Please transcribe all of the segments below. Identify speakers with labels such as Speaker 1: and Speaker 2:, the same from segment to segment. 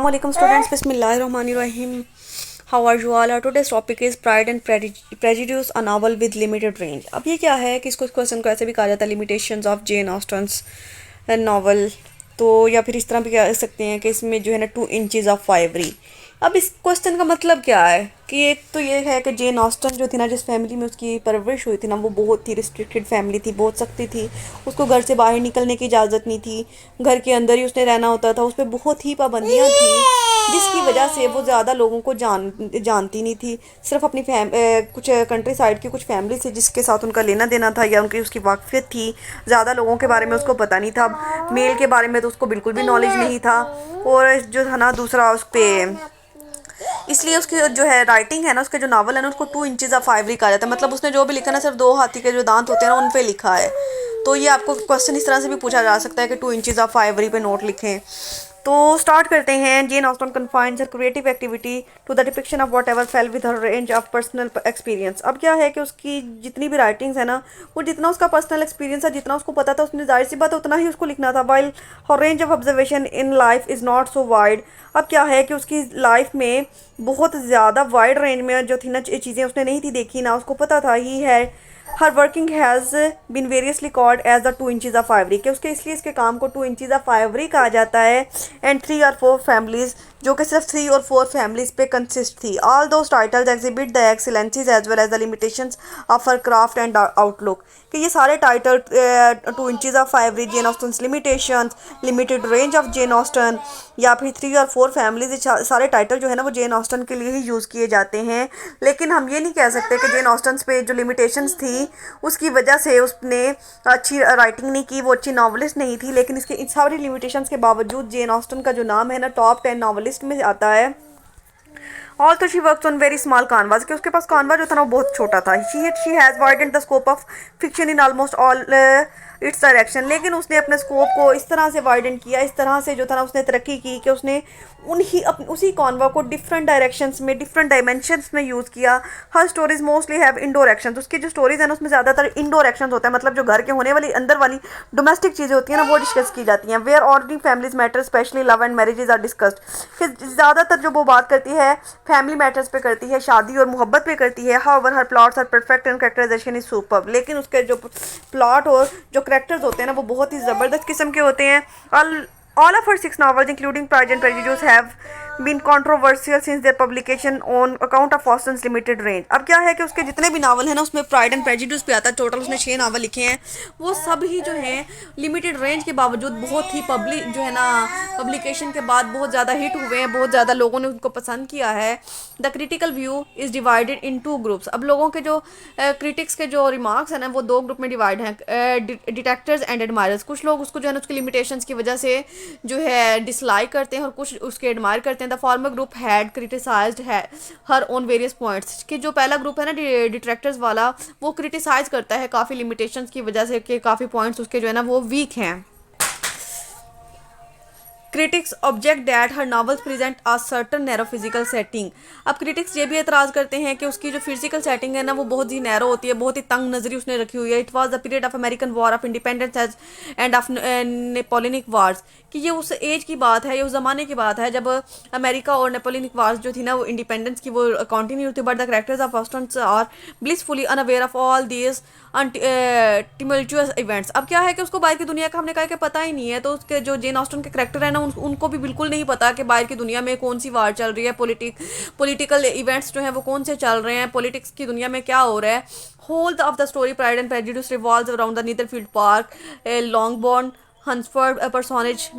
Speaker 1: Assalamualaikum students, Bismillahirrahmanirrahim. How are you all? Our today's topic is Pride and Prejudice, a novel with limited range. अब ये क्या है कि इसको question को ऐसे भी कहा जाता है, लिमिटेशंस ऑफ जेन ऑस्टन्स नॉवल, तो या फिर इस तरह भी कह सकते हैं कि इसमें जो है ना 2 इंचेस ऑफ आइवरी। अब इस क्वेश्चन का मतलब क्या है कि एक तो ये है कि जेन ऑस्टन जो थी ना, जिस फैमिली में उसकी परवरिश हुई थी ना, वो बहुत ही रिस्ट्रिक्टेड फैमिली थी, बहुत सख्ती थी। उसको घर से बाहर निकलने की इजाज़त नहीं थी, घर के अंदर ही उसने रहना होता था। उस पर बहुत ही पाबंदियाँ थी, जिसकी वजह से वो ज़्यादा लोगों को जानती नहीं थी। सिर्फ अपनी कुछ कंट्री साइड की कुछ फैमिली से जिसके साथ उनका लेना देना था या उनकी उसकी वाकफियत थी। ज़्यादा लोगों के बारे में उसको पता नहीं था, मेल के बारे में तो उसको बिल्कुल भी नॉलेज नहीं था। और जो था ना दूसरा उस पर, इसलिए उसकी जो है राइटिंग है ना, उसके जो नावल है ना, उसको 2 इंचेस ऑफ आइवरी कहा जाता है। मतलब उसने जो भी लिखा ना, सिर्फ 2 हाथी के जो दांत होते हैं ना, उन पे लिखा है। तो ये आपको क्वेश्चन इस तरह से भी पूछा जा सकता है कि 2 इंचेस ऑफ आइवरी पे नोट लिखें। तो स्टार्ट करते हैं। Jane Austen confines her creative activity to the depiction of whatever fell with her range of personal experience. अब क्या है कि उसकी जितनी भी राइटिंग्स है ना, वो जितना उसका पर्सनल एक्सपीरियंस है, जितना उसको पता था, उसने जाहिर सी बात है उतना ही उसको लिखना था। While her range of observation in life is not so wide. अब क्या है कि उसकी लाइफ में बहुत ज़्यादा वाइड रेंज में जो थी ना चीज़ें उसने नहीं थी देखी ना, उसको पता था ही है। Her working has been variously called as the 2 inches of ivory, कि उसके इसलिए इसके काम को 2 इंचेस ऑफ आइवरी कहा जाता है। एंड 3 और 4 फैमिलीज, जो कि सिर्फ 3 और 4 फैमिलीज पे कंसिस्ट थी। All those titles exhibit the excellencies as well as the limitations of her craft and outlook, कि ये सारे title 2 inches of ivory, Jane Austen limitations, limited range of Jane Austen, या फिर 3 और 4 फैमिलीज, सारे title जो है ना वो जेन ऑस्टन के लिए ही यूज़ किए जाते हैं। लेकिन हम ये नहीं कह सकते कि जेन ऑस्टन पे जो लिमिटेशंस थी उसकी वजह से उसने अच्छी राइटिंग नहीं की, वो अच्छी नॉवलिस्ट नहीं थी। लेकिन इसके इन सारी लिमिटेशंस के बावजूद जेन ऑस्टन का जो नाम है ना, टॉप 10 नॉवलिस्ट में आता है। Although she works on very small canvas, कि उसके पास कानवा जो था ना वो बहुत छोटा था। She has widened the scope of fiction in almost all its direction, लेकिन उसने अपने स्कोप को इस तरह से वाइडन किया, इस तरह से जो था ना उसने तरक्की की कि उसने उसी कॉन्वा को डिफरेंट डायरेक्शंस में, डिफरेंट डायमेंशंस में यूज़ किया। Her stories mostly have indoor actions, उसकी जो स्टोरीज है ना उसमें ज़्यादातर इंडोर एक्शंस होता है, मतलब जो घर के होने वाली अंदर वाली डोमेस्टिक चीज़ें होती हैं ना वो डिस्कस की जाती हैं। Where ordinary families matter specially love and marriages are discussed, कि ज़्यादातर जो वो बात करती है फैमिली मैटर्स पे करती है, शादी और मोहब्बत पे करती है। However her plots are perfect and characterization is superb, लेकिन उसके जो प्लॉट और जो करेक्टर्स होते हैं ना वो बहुत ही ज़बरदस्त किस्म के होते हैं। All of her 6 novels, including Pride and Prejudice, have been controversial since their publication on account of Austen's limited range. अब क्या है कि उसके जितने भी नावल हैं ना, उसमें प्राइड एंड प्रेजुडिस पे आता है। टोटल उसने 6 नावल लिखे हैं, वो सब ही जो हैं लिमिटेड रेंज के बावजूद बहुत ही जो है ना पब्लिकेशन के बाद बहुत ज़्यादा हिट हुए हैं, बहुत ज़्यादा लोगों ने उनको पसंद किया है। The critical view is divided in 2 groups. अब लोगों के जो क्रिटिक्स के जो रिमार्क्स हैं ना वो 2 ग्रुप में डिवाइड हैं, डिटेक्टर्स एंड एडमायरर्स। कुछ लोग उसको जो है ना उसकी लिमिटेशंस की वजह से जो है डिसलाइक करते हैं और कुछ उसके एडमायर करते हैं। The former group had criticised है हर ऑन वेरियस पॉइंट्स, कि जो पहला ग्रुप है ना डिट्रैक्टर्स वाला, वो क्रिटिसाइज करता है काफ़ी लिमिटेशंस की वजह से कि काफ़ी पॉइंट्स उसके जो है ना वो वीक हैं। Critics object that her novels present a certain narrow physical setting. अब क्रिटिक्स ये भी एतराज़ करते हैं कि उसकी जो फिजिकल सेटिंग है ना वो बहुत ही नैरो होती है, बहुत ही तंग नजरी उसने रखी हुई है। It was the period of American war of independence end of Napoleonic wars, कि ये उस एज की बात है, ये उस ज़माने की बात है जब अमेरिका और नेपोलियनिक वार्स जो थी ना वो इंडिपेंडेंस की वो कंटिन्यू थी। But the characters of Austen are blissfully unaware of all these tumultuous events. अब क्या है कि उसको बाहर की दुनिया का हमने कहा कि पता ही नहीं है, तो उसके जो जेन ऑस्टन के करेक्टर है ना उनको भी बिल्कुल नहीं पता कि बाहर की दुनिया में कौन सी वार चल रही है, पॉलिटिकल इवेंट्स जो हैं वो कौन से चल रहे हैं, पॉलिटिक्स की दुनिया में क्या हो रहा है। Whole of the story Pride and Prejudice revolves around the Netherfield Park, Longbourn, Hunsford, parsonage,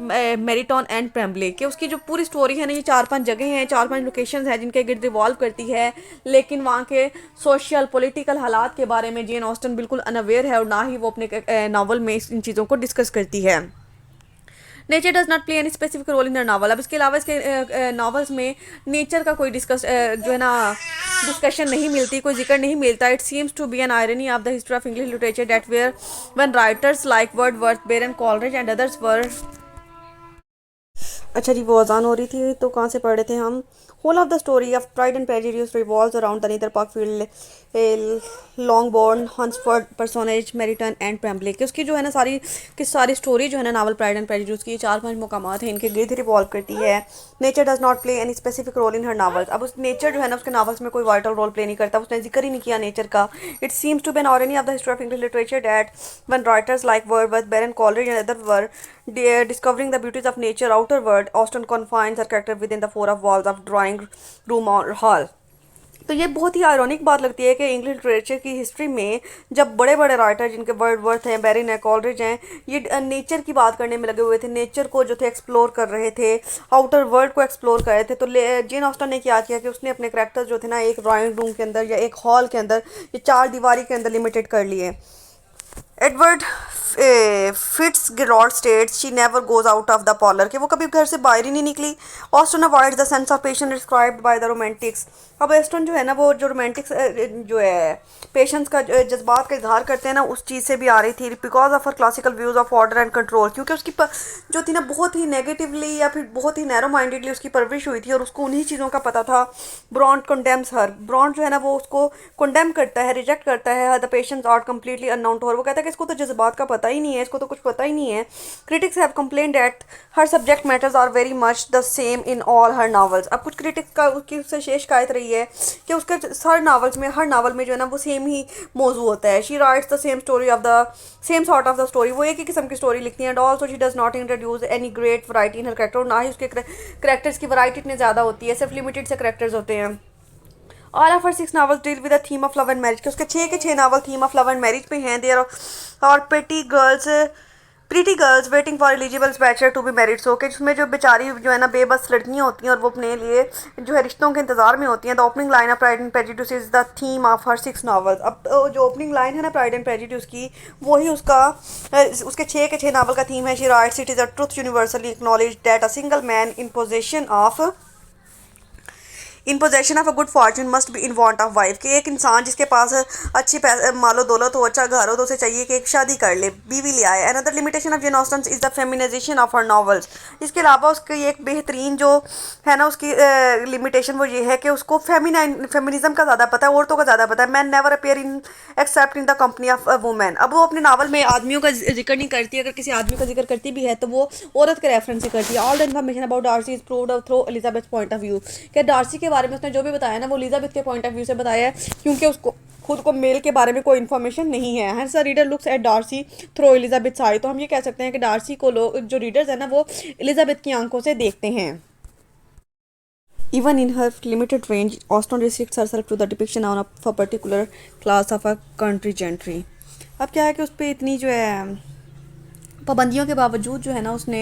Speaker 1: Meryton and Pemberley, कि उसकी जो पूरी स्टोरी है ना ये 4-5 जगह हैं, 4-5 लोकेशंस हैं जिनके गिर्द रिवॉल्व करती है। लेकिन वहाँ के सोशल पॉलिटिकल हालात के बारे में जेन ऑस्टन बिल्कुल अनअवेयर है और ना ही वो अपने नावल में इन चीज़ों को डिस्कस करती है। Nature does not play any specific role in the novel. अब इसके अलावा इसके नावल्स में नेचर का कोई जो है ना डिस्कशन नहीं मिलती, कोई जिक्र नहीं मिलता। It seems to be an irony of the history of English literature that were when writers like Wordsworth, Byron Coleridge and others were. अच्छा जी, वो अजान हो रही थी तो कहाँ से पढ़ रहे थे हम। Whole of the story of Pride and Prejudice revolves around the Nether Parkfield, Longbourn, Hunsford, personage, Meryton and Pembrey कि उसकी जो है ना सारी स्टोरी जो है ना नावल प्राइड एंड प्रेजुडिस की 4-5 मुकामात हैं इनके गिर्द रिवॉल्व करती है. Nature does not play any specific role in her novels. अब उस नेचर जो है ना उसके नावल्स में कोई वाइटल रोल प्ले नहीं करता, उसने जिक्र ही नहीं किया नेचर का. It seems to be an irony of the history of English literature that when writers like Wordsworth, Baron Coleridge and others were discovering the beauties of nature outer world, Austen confines her character within the four of walls of drawing room or hall. तो ये बहुत ही ironic बात लगती है कि English literature की history में जब बड़े बड़े राइटर जिनके वर्ड्सवर्थ हैं, बैरिन है, कॉलरिज हैं, ये नेचर की बात करने में लगे हुए थे, नेचर को जो थे एक्सप्लोर कर रहे थे, आउटर वर्ल्ड को एक्सप्लोर कर रहे थे. तो जेन ऑस्टन ने क्या किया कि उसने अपने करैक्टर्स जो थे ना एक ड्राइंग रूम के अंदर या एक हॉल के अंदर, ये 4 दीवारी के अंदर लिमिटेड कर लिए. Edward Fitzgerald states she never goes out of the parlour कि वो कभी घर से बाहर ही नहीं निकली. Austen avoids the sense of passions described by the Romantics. अब ऑस्टन जो है ना वो जो रोमांटिक्स जो है पेशेंस का जज्बात का इजहार करते हैं ना उस चीज़ से भी आ रही थी because of her classical views of order and control. क्योंकि उसकी जो थी ना बहुत ही नेगेटिवली या फिर बहुत ही नैरो माइंडेडली उसकी परवरिश हुई थी और उसको उन्हीं चीज़ों का पता था. ब्रॉन्ट कंडेम्स हर. ब्रॉन्ट जो है ना वो उसको कंडेम करता है, रिजेक्ट करता है. The passions are completely unknown to her. वो कहता है कि इसको तो जज्बात का पता ही नहीं है, इसको तो कुछ पता ही नहीं है. Critics have complain that her subject matters are very much the same in all her novels. अब कुछ क्रिटिक्स का उसकी उससे शेष शिकायत रही है कि उसके हर नावल में जो है ना वो सेम ही मौजू होता है. She writes the same story of the same sort of the story. वो एक ही किस्म की स्टोरी लिखती हैं. And also she does not introduce any great variety in her character. ना ही उसके करेक्टर्स की वैरायटी इतनी ज़्यादा होती है, सिर्फ लिमिटेड से करेक्टर्स होते हैं. All of her 6 novels deal with the theme of love and marriage. के उसके 6 के 6 novel theme of love and marriage पे हैं. There are pretty girls waiting for eligible bachelor to be married. So के जिसमें जो बेचारी जो है ना बेबस लड़कियां होती हैं और वो अपने लिए जो है रिश्तों के इंतजार में होती हैं. The opening line of pride and Prejudice is the theme of her 6 novels. अब जो ओपनिंग लाइन है ना प्राइड एंड प्रेजुडिस की वही उसके 6 के 6 नावल का थीम है. She writes it is a truth universally acknowledge that a single man in possession of a good Fortune must be in want of wife. कि एक इंसान जिसके पास अच्छी मालो दौलत हो, अच्छा घर हो, तो उसे चाहिए कि एक शादी कर ले, बीवी ले आए. Another limitation of Jane Austen is the feminization of her novels. इसके अलावा उसकी एक बेहतरीन जो है ना उसकी लिमिटेशन वो ये है कि उसको फेमिनिज्म का ज़्यादा पता है, औरतों का ज़्यादा पता है. Man never appear in accept in the company of a women. अब वो अपने नावल में आदमियों का जिक्र नहीं करती. अगर किसी आदमी का जिक्र करती भी है तो वो औरत के रेफरेंस से करती है. All the information about Darcy is proved through Elizabeth point of view. कि डार्सी के बारे में उसने जो भी बताया ना वो एलिजाबेथ के पॉइंट ऑफ व्यू से बताया है क्योंकि उसको खुद को मेल के बारे में कोई इन्फॉर्मेशन नहीं है. Her sir reader looks at Darcy through Elizabeth eye. तो हम ये कह सकते हैं कि डार्सी को लोग जो रीडर्स हैं ना वो एलिजाबेथ की आंखों से देखते हैं. Even in her limited range, Austen restricts herself to the depiction of a particular class of a country gentry. अब क्या है कि उस पर इतनी जो है पाबंदियों के बावजूद जो है ना उसने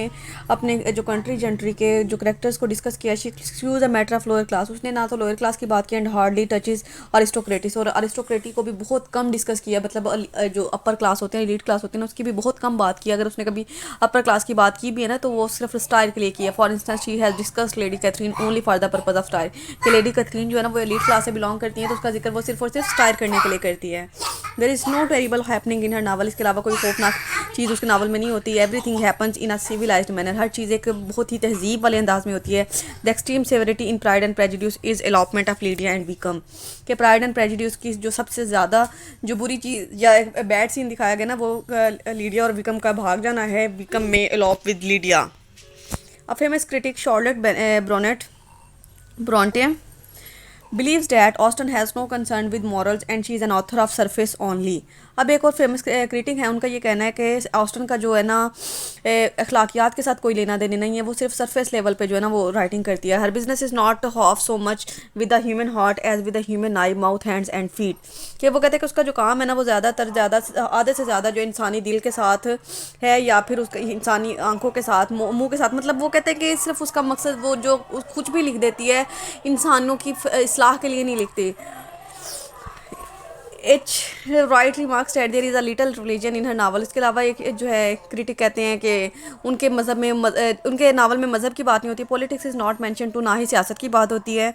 Speaker 1: अपने जो कंट्री जेंट्री के जो करेक्टर्स को डिस्कस किया. She excuse a matter of lower class. उसने ना तो लोअर क्लास की बात की एंड हार्डली टचेज अरिस्टोक्रेटिस. और अरिस्टोक्रेटी को भी बहुत कम डिस्कस किया. मतलब जो अपर क्लास होते हैं, एलीट क्लास होते हैं, उसकी भी बहुत कम बात की. अगर उसने कभी अपर क्लास की बात की भी है ना तो वो सिर्फ स्टाइल के लिए की है. For instance she has discuss Lady Catherine only for the purpose of style. कि लेडी कैथरीन जो है ना वो एलीट क्लास से बिलोंग करती है तो उसका जिक्र वो सिर्फ और सिर्फ स्टाइल करने के लिए करती है. There is no terrible happening in her novel. इसके अलावा कोई खौफनाक चीज़ उसके नावल में नहीं होती. Everything happens in a civilised manner. हर चीज़ एक बहुत ही तहजीब वाले अंदाज में होती है. The extreme severity in Pride and Prejudice is elopement of Lydia and Wickham. कि प्राइड एंड प्रेजुडिस की जो सबसे ज़्यादा जो बुरी चीज़ या बैड सीन दिखाया गया ना वो लीडिया और विकम का भाग जाना है. विकम में elope with Lydia. A famous critic Charlotte Bronte believes that Austen has no concern with morals and she is an author of surface only. अब एक और फेमस क्रिटिक है, उनका ये कहना है कि ऑस्टन का जो है ना अखलाकियात के साथ कोई लेना देने नहीं है. वो सिर्फ सरफेस लेवल पे जो है ना वो राइटिंग करती है. Her business is not of so much with the human heart as with the human eye mouth hands and feet. कि वो कहते हैं कि उसका जो काम है ना वो ज़्यादा आधे से ज़्यादा जो इंसानी दिल के साथ है या फिर उसका इंसानी आंखों के साथ, मुंह के साथ. मतलब वो कहते हैं कि सिर्फ उसका मकसद वो जो कुछ भी लिख देती है इंसानों की इस्लाह के लिए नहीं लिखती. H Wright remarks that there is a little religion in her novel. इसके अलावा एक जो है क्रिटिक कहते हैं कि उनके मज़हब में उनके नावल में मज़हब की बात नहीं होती, politics is not mention too, ना ही सियासत की बात होती है।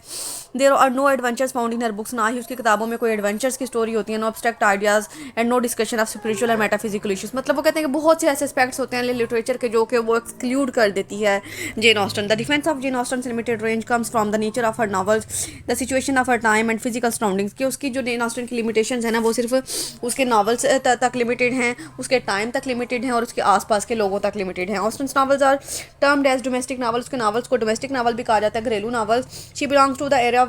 Speaker 1: There are no adventures found in her books, ना ही उसकी किताबों में कोई एडवेंचर्स की स्टोरी होती है। No abstract ideas and no discussion of spiritual और मेटाफिजिकल इशूज़। मतलब वो कहते हैं कि बहुत से ऐसे एस्पेक्ट्स होते हैं लिटरेचर के जो कि वो एक्सक्लूड कर देती है Jane Austen. The defence of Jane Austin limited range comes from the nature of her novels, the situation of her time and physical surroundings. कि उसकी जो जेन ऑस्टन की लिमिटेशंस है ना वो सिर्फ उसके नॉवल्स तक लिमिटेड हैं, उसके टाइम तक लिमिटेड हैं और उसके आसपास के लोगों तक लिमिटेड हैं। Austen's novels are termed as domestic novels, के नॉवल्स को डोमेस्टिक नॉवल भी कहा जाता है, घरेलू novels. She belongs to the era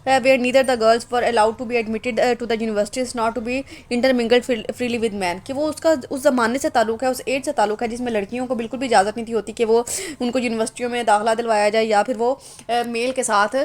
Speaker 1: where neither the girls were allowed to be admitted to the universities not to be intermingled freely with man. कि वो उसका उस ज़माने से ताल्लुक है, उस एज से ताल्लुक है जिसमें लड़कियों को बिल्कुल भी इजाज़त नहीं थी होती कि वो उनको यूनिवर्सिटियों में दाखिला दिलवाया जाए या फिर वो मेल के साथ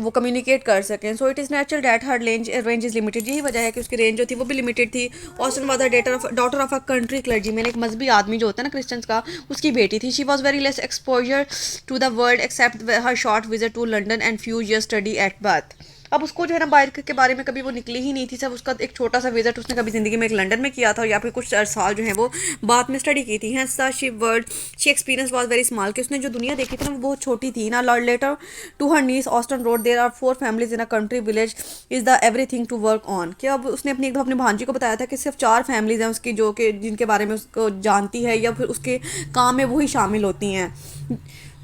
Speaker 1: वो कम्युनिकेट कर सकें। So it is natural that her range is limited. यही वजह है कि उसकी रेंज जो थी वो भी लिमिटेड थी। Austen was the daughter of a country clergy man, एक मजहबी आदमी जो होता है ना क्रिश्चियंस का, उसकी बेटी थी। She was very less exposure to the world except her short visit to London and few year study at Bath. अब उसको जो है ना बाहर के बारे में कभी वो निकली ही नहीं थी, सब उसका एक छोटा सा विजिट उसने कभी ज़िंदगी में एक लंदन में किया था या फिर कुछ साल जो है वो बाद में स्टडी की थी। हैं she experience was very small, कि उसने जो दुनिया देखी थी ना वो बहुत छोटी थी ना। Letter to her niece Austen wrote there are 4 families in a country village is the everything to work on. कि अब उसने अपनी एक अपनी भांजी को बताया था कि सिर्फ 4 फैमिलीज हैं उसकी जो कि जिनके बारे में उसको जानती है या फिर उसके काम में वही शामिल होती हैं।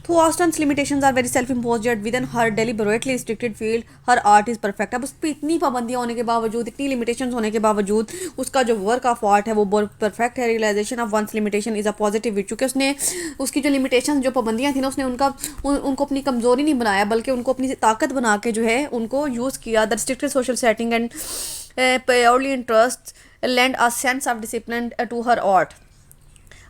Speaker 1: Though Austen's limitations are very self-imposed, yet within her deliberately restricted field, her art is perfect. अब उस पर इतनी पाबंदियाँ होने के बावजूद, इतनी limitations होने के बावजूद, उसका जो work of art है वो परफेक्ट है। Realization of one's limitation is a positive virtue, कि उसने उसकी जो limitations जो पाबंदियाँ थी ना उसने उनको अपनी कमज़ोरी नहीं बनाया बल्कि उनको अपनी ताकत बना के जो है उनको यूज़ किया। The restricted social setting and purely interest lend a sense of discipline to her art.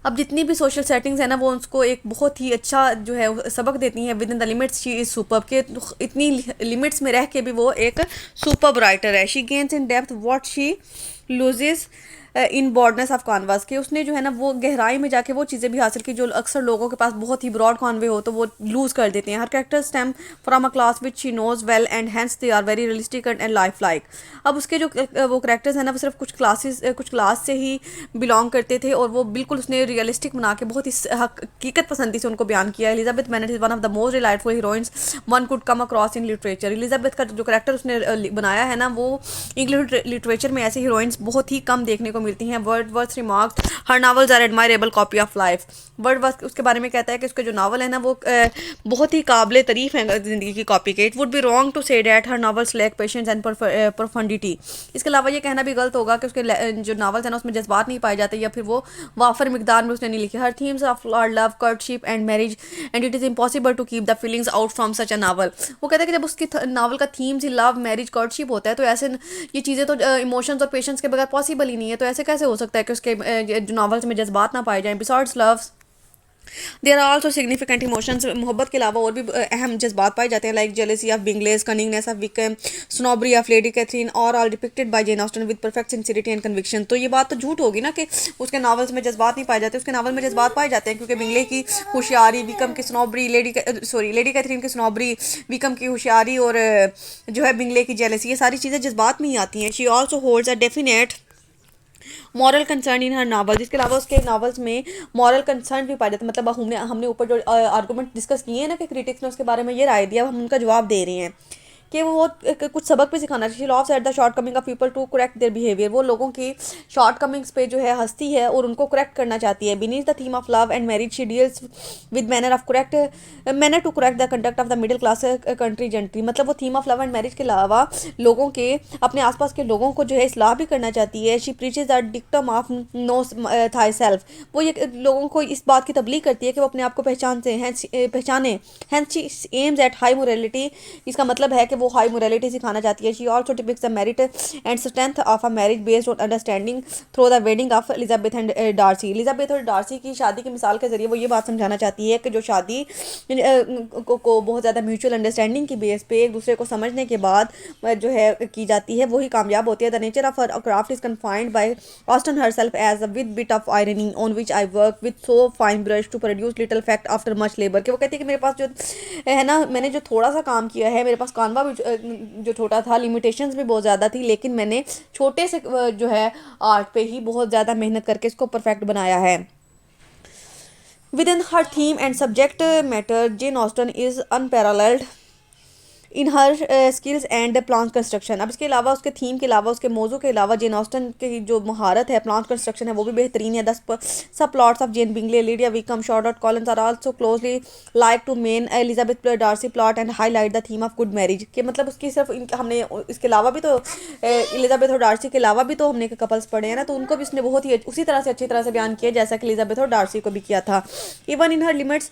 Speaker 1: अब जितनी भी सोशल सेटिंग्स है ना वो उसको एक बहुत ही अच्छा जो है सबक देती हैं। Within the limits she is superb, के इतनी लिमिट्स में रह के भी वो एक सुपर्ब राइटर है। She gains in depth what she loses in broadness of canvas, के उसने जो है ना वो गहराई में जाके वो चीज़ें भी हासिल की जो अक्सर लोगों के पास बहुत ही ब्रॉड कॉन्वे हो तो वो लूज़ कर देते हैं। Her character stem from a class which she knows well and hence they are very realistic and lifelike. अब उसके जो वो करेक्टर्स हैं ना वो सिर्फ कुछ क्लास से ही बिलोंग करते थे और वो बिल्कुल उसने रियलिस्टिक बना के बहुत ही हकीकत पसंदी से उनको बयान किया। Elizabeth Bennet is one of the most delightful heroines one could come across in literature. Elizabeth का जो करेक्टर उसने बनाया है ना वो इंग्लिश लिटरेचर में ऐसे हीरोइंस बहुत ही कम देखने को मिलती हैं। Wordsworth remarks her novels are admirable copy of life. Wordsworth उसके बारे में कहता है कि उसके जो नावल है ना वो बहुत ही काबिल तारीफ है ज़िंदगी की कॉपी के। It would be wrong to say that her novels lack passion and profundity. इसके अलावा ये कहना भी गलत होगा कि उसके जो नावल्स हैं ना उसमें जज्बात नहीं पाए जाते या फिर वो वाफर मिकदार में उसने नहीं लिखे। Her themes of love courtship and marriage and it is impossible to keep the feelings out from such a novel. वो कहता है कि जब उसकी नावल का थीम्स ही लव मैरिज courtship होता है तो ऐसे ये चीज़ें तो इमोशंस और पेशेंस के बगैर पॉसिबल ही नहीं है। तो ऐसे कैसे हो सकता है कि उसके जो नावल्स में जज्बात ना पाए जाएं। Besides loves there are also significant emotions, मोहब्बत के अलावा और भी अहम जज्बात पाए जाते हैं like jealousy of Bingley's, cunningness of Wickham, snobbery of Lady Catherine और all depicted by Jane Austen with perfect sincerity and conviction. तो ये बात तो झूठ होगी ना कि उसके नावल्स में जज्बात नहीं पाए जाते। उसके नावल में जज्बात पाए जाते हैं क्योंकि बिंगले की होशियारी, विकम की स्नोबरी, लेडी कैथरीन की स्नोबरी, विकम की होशियारी और जो है बिंगले की जेलेसी, ये सारी चीज़ें जज्बात में ही आती हैं। She also holds a definite moral concern in her novel. इसके अलावा उसके नावल्स में मॉरल कंसर्न भी पाए जाते हैं। मतलब हमने ऊपर जो आर्गूमेंट डिस्कस किए हैं ना कि क्रिटिक्स ने उसके बारे में ये राय दिया, हम उनका जवाब दे रहे हैं कि वो कुछ सबक भी सिखाना चाहिए। Laughs at the shortcoming of people to correct their behaviour, वो लोगों की शॉर्ट कमिंग्स पे जो है हंसती है और उनको करेक्ट करना चाहती है। Beneath the theme of love and marriage she deals with manner to correct the conduct of the middle class country gentry. मतलब वो theme of love and marriage के अलावा लोगों के अपने आसपास के लोगों को जो है इस्लाह भी करना चाहती है। She preaches the dictum of know thyself, वो ये लोगों को इस बात की तबलीग करती है कि वो अपने आप को पहचाने। Hence she aims at high morality, इसका मतलब है कि वो हाई मोरालिटी सिखाना चाहती है। She also depicts the merit and strength of a marriage based on understanding through the wedding of Elizabeth and Darcy. Elizabeth और डार्सी की शादी की मिसाल के जरिए वो ये बात समझाना चाहती है कि जो शादी को बहुत ज़्यादा म्यूचुअल अंडरस्टैंडिंग की बेस पे एक दूसरे को समझने के बाद जो है की जाती है वही कामयाब होती है। The nature of her craft is confined by Austen herself as with bit of irony on which I work with so fine brush to produce little fact after much labour. कि वो कहती है कि मेरे पास जो है ना मैंने जो थोड़ा सा काम किया है, मेरे पास कानवा भी जो छोटा था, लिमिटेशंस भी बहुत ज़्यादा थी, लेकिन मैंने छोटे से जो है आर्ट पे ही बहुत ज़्यादा मेहनत करके इसको परफेक्ट बनाया है। Within her theme and subject matter, Jane Austen is unparalleled in her skills and plant construction. अब इसके अलावा उसके थीम के अलावा उसके मौजू के अलावा जेन ऑस्टन की जो महारत है प्लांट कंस्ट्रक्शन है वो भी बेहतरीन है। Thus sub plots of Jane Bingley, Lydia Wickham, Charlotte Collins are also closely linked to main Elizabeth Darcy plot and highlight the theme of good marriage के मतलब उसकी सिर्फ हमने इसके अलावा भी तो एलिजाबेथ और डार्सी के अलावा भी तो हमने कपल्स पढ़े हैं ना, तो उनको भी उसने बहुत ही उसी तरह से अच्छी तरह से बयान किया जैसा कि एलिजाबेथ और डार्सी को भी किया था। Even in her limits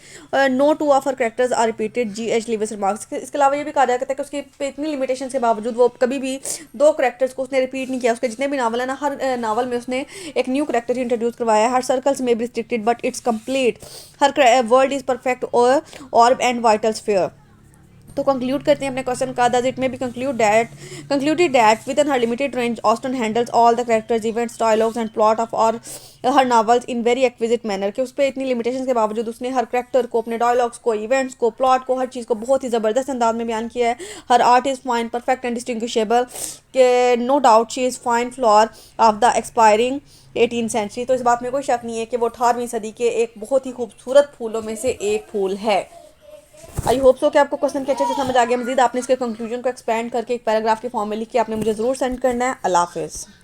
Speaker 1: no two of her characters are repeated, G.H. Lewis remarks. इसके अलावा ये भी कहा जा सकता है कि उसके इतनी लिमिटेशन के बावजूद वो कभी भी दो करेक्टर्स को उसने रिपीट नहीं किया। उसके जितने भी नावल है ना, हर नावल में उसने एक न्यू करेक्टर इंट्रोड्यूस करवाया है। हर सर्कल्स में भी restricted but it's complete, her world is perfect ऑर्ब and vital sphere. तो कंक्लूड करते हैं अपने क्वेश्चन का, that it may be concluded that within her limited range Austen handles all the characters, events, dialogues and plot of और her novels in very exquisite manner कि उस पर इतनी लिमिटेशंस के बावजूद उसने हर करेक्टर को, अपने डायलॉग्स को, इवेंट्स को, प्लॉट को, हर चीज़ को बहुत ही ज़बरदस्त अंदाज में बयान किया है। Her art is fine, perfect and distinguishable, no doubt she is fine flower of the expiring 18th century. तो इस बात में कोई शक नहीं है कि वो 18वीं सदी के एक बहुत ही खूबसूरत फूलों में से एक फूल है। आई होप सो कि आपको क्वेश्चन के अच्छे से समझ आ गया। मजीद आपने इसके कंक्लूजन को एक्सपेंड करके एक पैराग्राफ के फॉर्म में लिख के आपने मुझे ज़रूर सेंड करना है। अल्लाह हाफिज़।